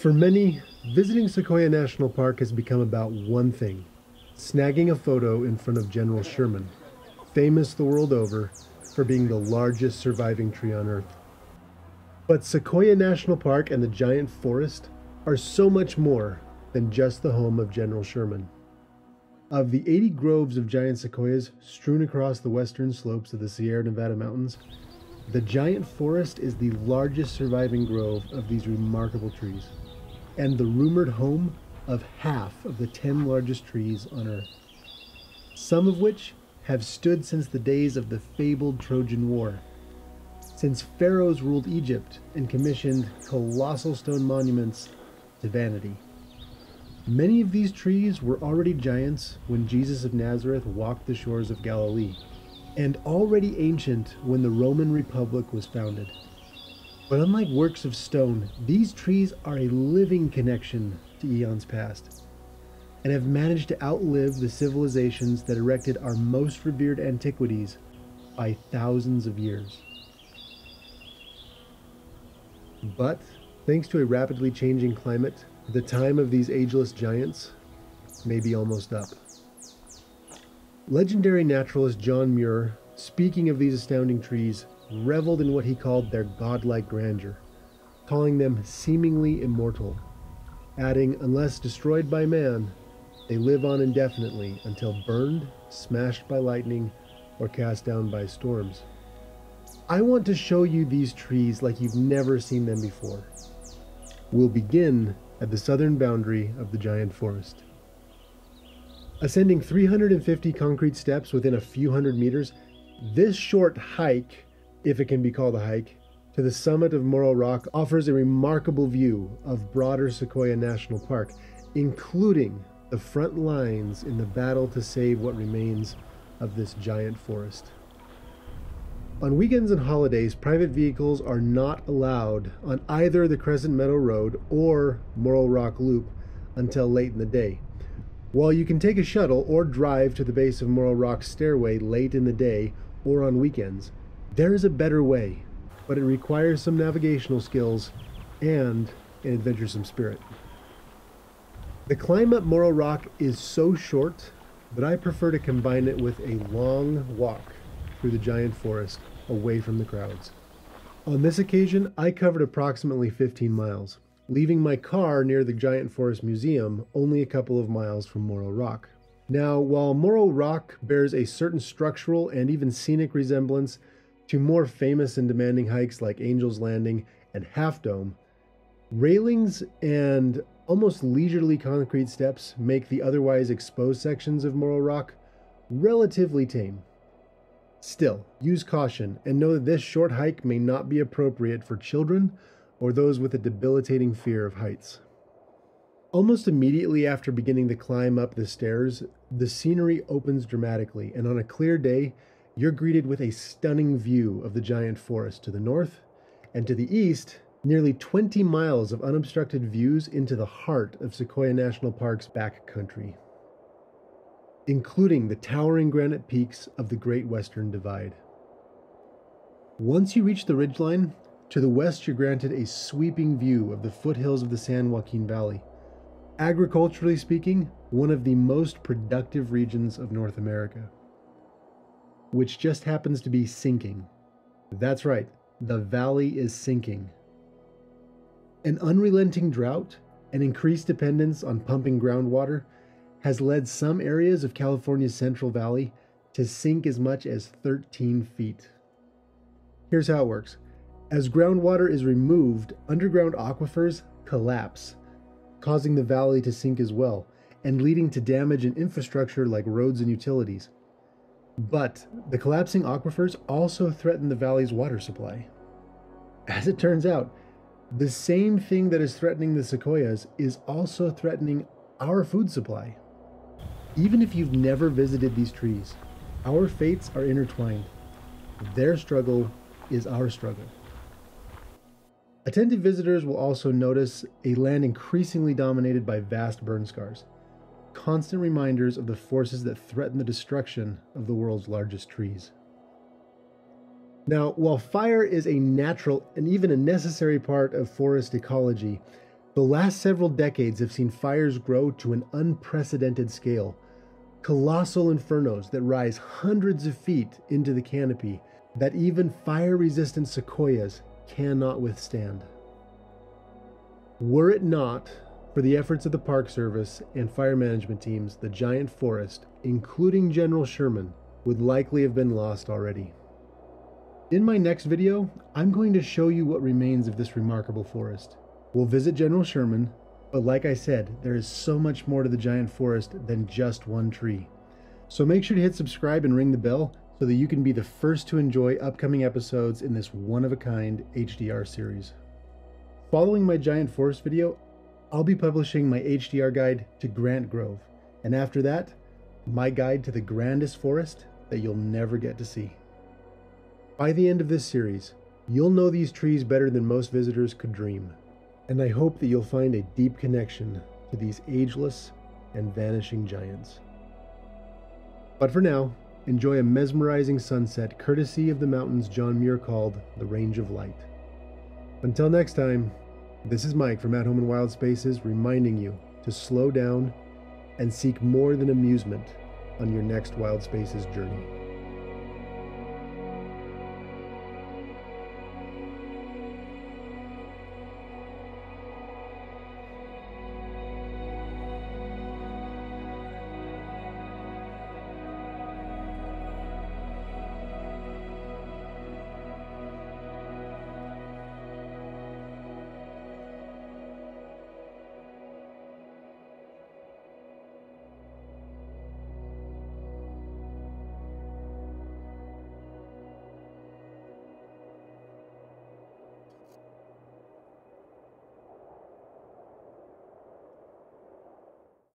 For many, visiting Sequoia National Park has become about one thing: snagging a photo in front of General Sherman, famous the world over for being the largest surviving tree on Earth. But Sequoia National Park and the Giant Forest are so much more than just the home of General Sherman. Of the 80 groves of giant sequoias strewn across the western slopes of the Sierra Nevada mountains, the Giant Forest is the largest surviving grove of these remarkable trees, and the rumored home of half of the 10 largest trees on Earth, some of which have stood since the days of the fabled Trojan War, since pharaohs ruled Egypt and commissioned colossal stone monuments to vanity. Many of these trees were already giants when Jesus of Nazareth walked the shores of Galilee, and already ancient when the Roman Republic was founded. But unlike works of stone, these trees are a living connection to eons past, and have managed to outlive the civilizations that erected our most revered antiquities by thousands of years. But, thanks to a rapidly changing climate, the time of these ageless giants may be almost up. Legendary naturalist John Muir, speaking of these astounding trees, reveled in what he called their godlike grandeur, calling them seemingly immortal, adding, unless destroyed by man, they live on indefinitely until burned, smashed by lightning, or cast down by storms. I want to show you these trees like you've never seen them before. We'll begin at the southern boundary of the Giant Forest. Ascending 350 concrete steps within a few hundred meters, this short hike, if it can be called a hike, to the summit of Moro Rock offers a remarkable view of broader Sequoia National Park, including the front lines in the battle to save what remains of this giant forest. On weekends and holidays, private vehicles are not allowed on either the Crescent Meadow Road or Moro Rock Loop until late in the day. While you can take a shuttle or drive to the base of Moro Rock's stairway late in the day or on weekends, there is a better way, but it requires some navigational skills and an adventuresome spirit. The climb up Moro Rock is so short that I prefer to combine it with a long walk through the Giant Forest away from the crowds. On this occasion, I covered approximately 15 miles, leaving my car near the Giant Forest Museum, only a couple of miles from Moro Rock. Now, while Moro Rock bears a certain structural and even scenic resemblance to more famous and demanding hikes like Angel's Landing and Half Dome, railings and almost leisurely concrete steps make the otherwise exposed sections of Moro Rock relatively tame. Still, use caution and know that this short hike may not be appropriate for children or those with a debilitating fear of heights. Almost immediately after beginning to climb up the stairs, the scenery opens dramatically, and on a clear day, you're greeted with a stunning view of the Giant Forest to the north, and to the east, nearly 20 miles of unobstructed views into the heart of Sequoia National Park's backcountry, including the towering granite peaks of the Great Western Divide. Once you reach the ridgeline, to the west you're granted a sweeping view of the foothills of the San Joaquin Valley. Agriculturally speaking, one of the most productive regions of North America, which just happens to be sinking. That's right, the valley is sinking. An unrelenting drought and increased dependence on pumping groundwater has led some areas of California's Central Valley to sink as much as 13 feet. Here's how it works. As groundwater is removed, underground aquifers collapse, causing the valley to sink as well, and leading to damage in infrastructure like roads and utilities. But the collapsing aquifers also threaten the valley's water supply. As it turns out, the same thing that is threatening the sequoias is also threatening our food supply. Even if you've never visited these trees, our fates are intertwined. Their struggle is our struggle. Attentive visitors will also notice a land increasingly dominated by vast burn scars, constant reminders of the forces that threaten the destruction of the world's largest trees. Now, while fire is a natural and even a necessary part of forest ecology, The last several decades have seen fires grow to an unprecedented scale. Colossal infernos that rise hundreds of feet into the canopy that even fire-resistant sequoias cannot withstand. Were it not for the efforts of the Park Service and fire management teams, the giant forest, including General Sherman, would likely have been lost already. In my next video, I'm going to show you what remains of this remarkable forest. We'll visit General Sherman, but like I said, there is so much more to the giant forest than just one tree. So make sure to hit subscribe and ring the bell so that you can be the first to enjoy upcoming episodes in this one-of-a-kind HDR series. Following my giant forest video, I'll be publishing my HDR guide to Grant Grove, and after that, my guide to the grandest forest that you'll never get to see. By the end of this series, you'll know these trees better than most visitors could dream, and I hope that you'll find a deep connection to these ageless and vanishing giants. But for now, enjoy a mesmerizing sunset courtesy of the mountains John Muir called the Range of Light. Until next time, this is Mike from At Home in Wild Spaces reminding you to slow down and seek more than amusement on your next Wild Spaces journey.